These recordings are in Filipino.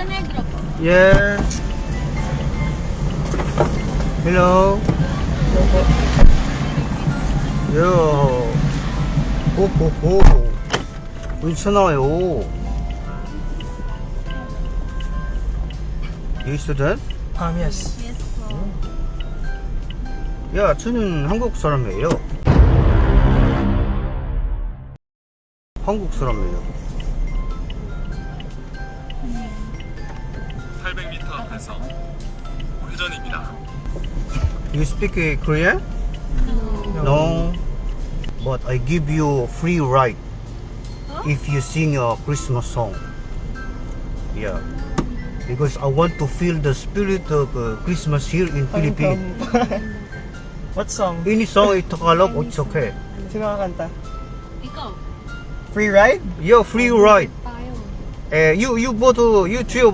Negro po. Yeah. Hello. Yo. 호호호. 괜찮아요. You student? Yes. Yes po. 야, 저는 한국 사람이에요. 한국 사람이에요. 800m 앞에서 회전입니다. You speak Korean? No. But I give you free ride if you sing a Christmas song. Yeah. Because I want to feel the spirit of Christmas here in Philippines. What song? Any song in Tagalog, it's okay. Sino kakanta? Ikaw. Free ride? Yeah, free ride. Tayo. You both, you three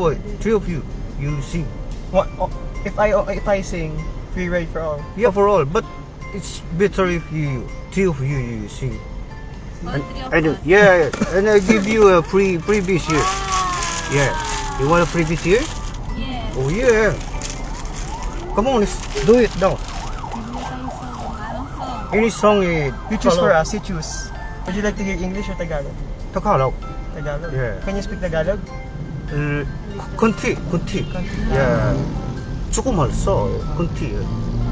of you, you sing. What? Oh, if I sing, free ride for all. Yeah, for all. But it's better if you three of you sing. All three of us. Yeah, and I give you a freebies here. Yeah. You want a freebies here? Yes. Oh yeah. Come on, let's do it now. Bibili tayo sa anong song? Any song You choose for us, you choose. Would you like to hear English or Tagalog? Tagalog. Tagalog? Yeah. Can you speak Tagalog? kunti. Yeah. 조금만 써. kunti.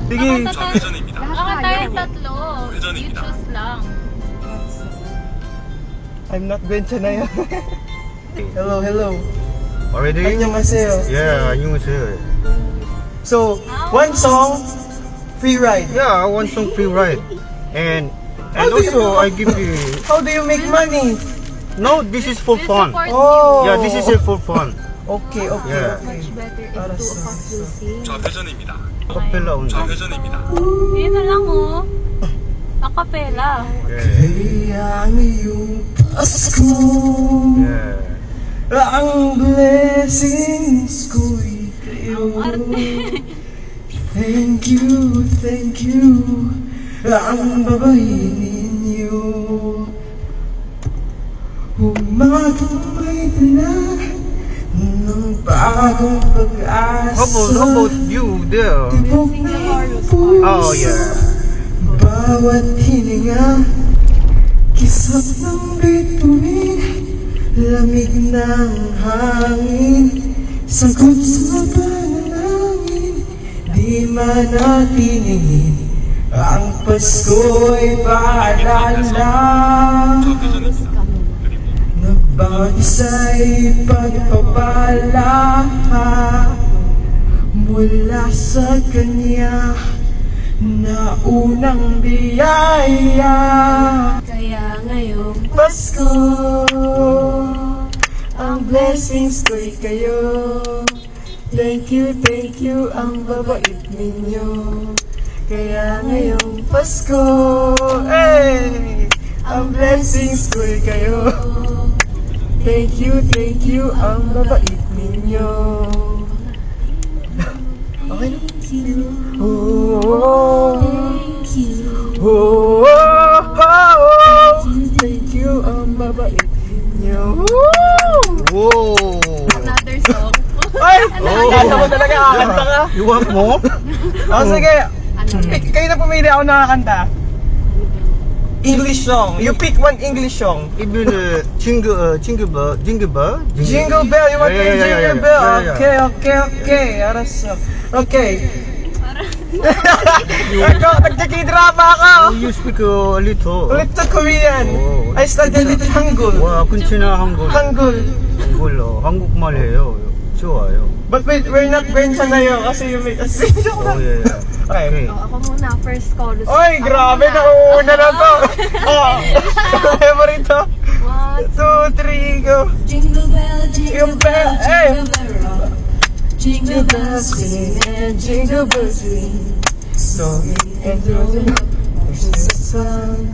Sige. 자, 회전입니다. Baka tayo tatlo. You 회전입니다. choose lang. I'm not Bencha na yan. Hello. Already? 안녕하세요. Yeah, 안녕하세요. So, one song, free ride. Yeah, I want some free ride. And How do you also do- I give you. How do you make money? No, this is for fun. Support Oh. Yeah, this is for fun. Okay. Yeah. better if Para two of sa- us will sing. 자, 회전입니다. Acapella only. 자, 회전입니다. Yun na lang oh. Acapella. Yeah. Kaya ngayong Pasko, Yeah. ang blessings ko'y kayo. Arte. Thank you, ang babae ninyo. Umagang may dala ng bagong pag-asa. How about you there? Tibok Sing the ng chorus. puso. Oh yeah. Bawat hininga, kisap ng bituin, lamig ng hangin, sagot sa panalangin, di manatiningin, ang Pasko'y paalala. 자, 회전입니다. Na bawat isa'y pagpapala mula sa Kanya na unang biyaya. Kaya ngayong Pasko, ang blessings ko'y kayo. Thank you, ang babait ninyo. Kaya ngayong Pasko, hey, ang blessings ko'y kayo. Thank you, ang babait ninyo. Okay na? Oh, thank you. oh, thank you, ang babait ninyo. Whoa. Another song. Ay! Oh. Kanta mo talaga, kakanta ka. You want more? O sige, Ano? kayo na pumili, ako nakakanta. English song. You pick one English song. Even jingle bell. Jingle bell, you want to Yeah, yeah, yeah, jingle yeah, bell? yeah, yeah. Okay. Arasa. Okay. Ikaw, nagtiki-drama ka. You speak a little. Ulit sa Korean. Oh. I studied little Hangul. 와, 근친아 한국. Hangul. 한국말이에요. 좋아요. But wait, we're not Bencha na yun kasi you make us sing. Oh yeah. Okay. Ako muna, first chorus. Oy, grabe, nauuna na to. Oh, memory to. 1, 2, 3, go. Jingle bell, Jingle bell, hey. jingle bell rock. Jingle bells ring and jingle bells ring. Snowing and rolling up, there's the sun.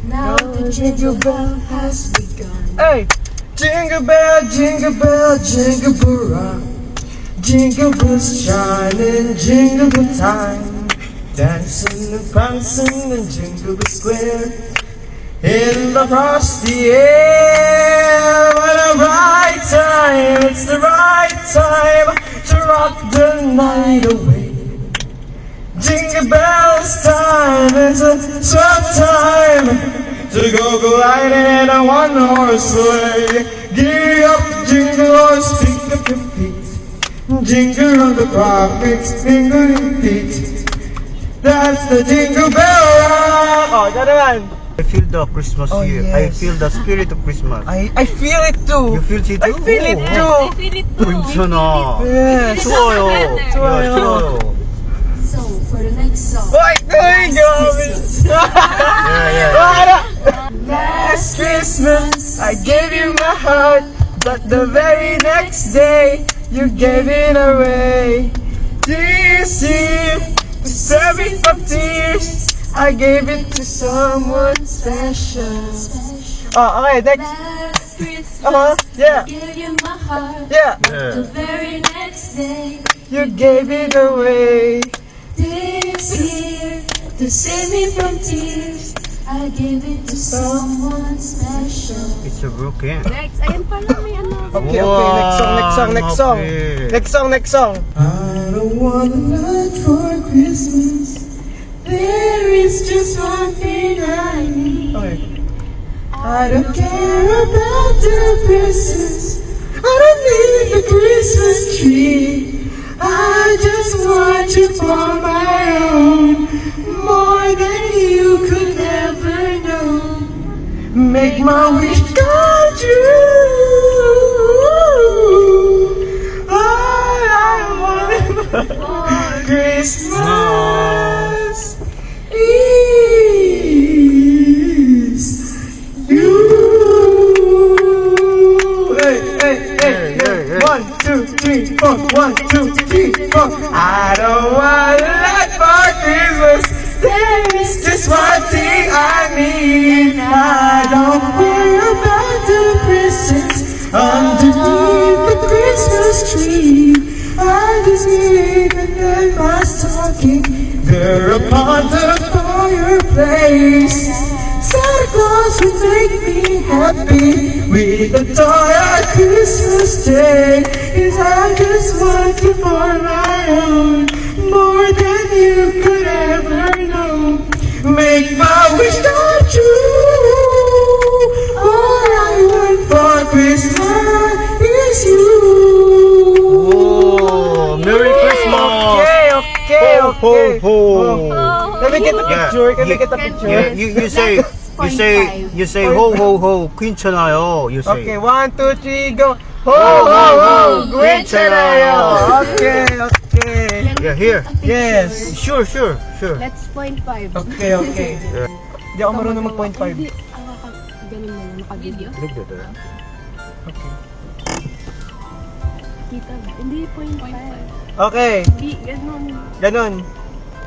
Now the jingle bell has begun. Hey! Jingle bell, jingle bell rock. Jingle bells shining, jingle bell time. Dancing and prancing in Jingle Bell Square. In the frosty air, what a right time, it's the right time to go gliding in a one-horse sleigh. Giddy up, jingle horse, pick up your feet. Jingle on the clock, it's jingling feet. That's the jingle bell rock. Oh, ito naman. I feel the Christmas Oh, here. yes. I feel the spirit of Christmas. I feel it too. You feel it too? I feel it Oh, too. I feel it too. 괜찮아. Yes. 좋아요. 좋아요. 좋아요. So, for the next song. Ay, grabe. Yeah. Last Christmas, I gave you my heart, but the very next day, you gave it away. This year, to save it from tears, I gave it to someone special. Oh, okay, next. Last Christmas, Yeah, gave you my heart. yeah. The very next day, You gave it away. this year, to save me from tears, I gave it to someone special. It's a broken. Next, ayun pala may ano. Okay, okay, next song, next song, next song. Okay. Next song, next song. I don't want a lot for Christmas. There is just one thing I need. Okay. I don't care about the presents. I don't need the Christmas tree. I just want you for my own, more than you could ever know. Make my wish come true. All I want for Christmas is you. Hey, hey, hey, hey. 1, 2, 3, 4. 1, 2, 3, 4. I don't want a lot for Christmas. There is just one thing I need. I don't care about the presents underneath the Christmas tree. I just need them my stocking there upon the fireplace. Santa Claus would make me happy with a toy on Christmas Day. 'Cause I just want you for my own, more than you could ever know. Make my wish come true. All I want for Christmas is you. Oh, Merry Christmas! Okay. Ho, ho, ho. Let me get a Yeah. picture. Can we get a picture? Yeah, you say ho ho ho 괜찮아요. You say. Okay, 1, 2, 3, go. Ho, ho, ho, 괜찮아요. Okay. Yeah, here. Yes. Sure. Let's 0.5. Okay. Yeah. Hindi ako marunong mag 0.5. Hindi, ganun na lang, naka-video. Kita ba? Hindi, 0.5. Okay, Hindi, ganun. ganun.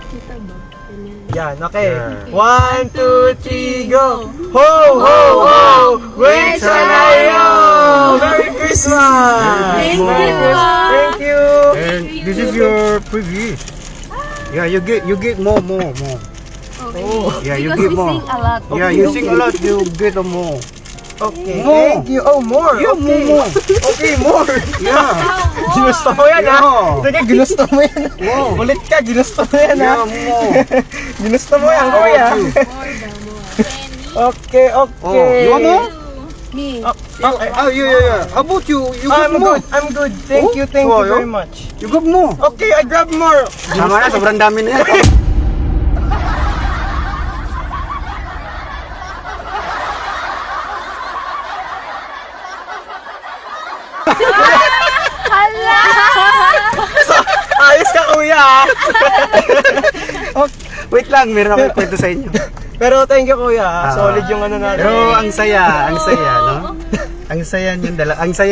Kita ba? Ganyan. Yan, okay. Yeah. 1, 2, 3, go. Ho, ho, ho, 괜찮아요. Merry Christmas. Merry Christmas. Thank you. And this is your previous. Yeah, you get more. Oh, Yeah, you Because get we more. sing a lot. Yeah, you sing a lot, you get more. okay. More. Thank you. Oh, more. Yeah, Okay. more. Okay, more. Yeah. Ginusto mo yan, ha? Yeah. Sige, ginusto mo yan. Wow. Ulit ka, ginusto mo yan, ha? Yeah, more. Ginusto mo yan, How kuya. about you? Okay. Oh, you want more? Me. Yeah. How about you? You got more. I'm good. Thank Oh, you wow, very much. You got more. Okay, I grab more. Sama na, sobrang dami na yan. Ayos ka, kuya, ha? Wait lang, meron ako kwento sa inyo. Pero thank you, kuya, ha? Solid yung ano natin. Pero ang saya, no? Ang saya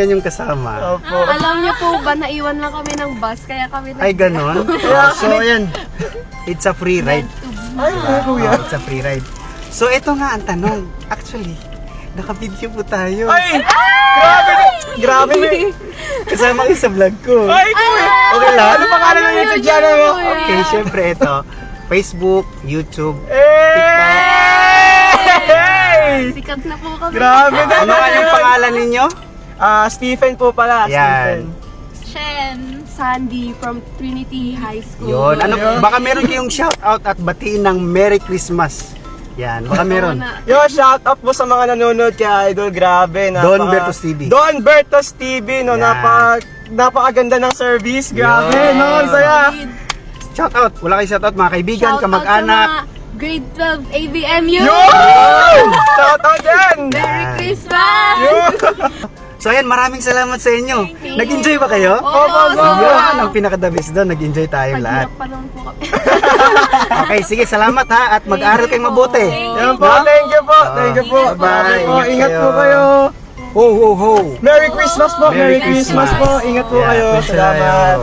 niyong kasama. Opo. Alam niyo po ba, naiwan lang kami ng bus, kaya kami Ay, ganon? So, ayan. It's a free ride. Ay, kuya. It's a free ride. So, ito nga ang tanong. Actually, naka-video po tayo. Ay! Grabe na. Kasama kayo sa vlog ko. Ay, kuya. Okay lang? Ano pangalan ng YouTube channel mo? Okay, syempre ito. Facebook, YouTube. Hey! Sikat na po kami. Grabe na. Ano kanyang pangalan ninyo? Stephen po pala. Yan. Shen, Sandy from Trinity High School. Yun. Ano, baka meron kayong shout out at batiin ng Merry Christmas. Yan, baka meron. Yo, shout out po sa mga nanonood kay Idol. Grabe. Don Bertos TV. Don Bertos TV, no? Yan. Napakaganda ng service. Grabe, Yun. no? Ang saya. Shout out. Wala kayo shout out mga kaibigan, Shout out kamag-anak. sa mga grade 12 ABMU. Yun! Shout out yan! Merry Christmas! Yun! So ayan, maraming salamat sa inyo. you. Nag-enjoy ba kayo? Oo, Yan, ang pinaka-the best doon. Nag-enjoy tayo lahat. Pag-iyak pa naman po kami. Okay, sige, salamat ha. At mag-aral kayong mabuti. Yan po, thank you po. Thank you po. Bye. Po, ingat po kayo. kayo. Ho, ho, ho. Merry Christmas po. Merry Christmas po. Ingat po Yeah, kayo. appreciate Salamat. kayo.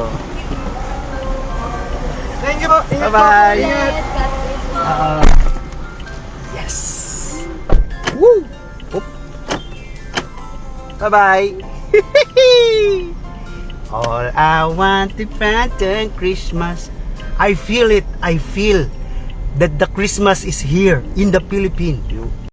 Thank you po. Ingat po. Bye-bye. Ingat. Yes. Woo. Oop. Bye-bye. All I want to pattern Christmas. I feel it. I feel that the Christmas is here in the Philippines.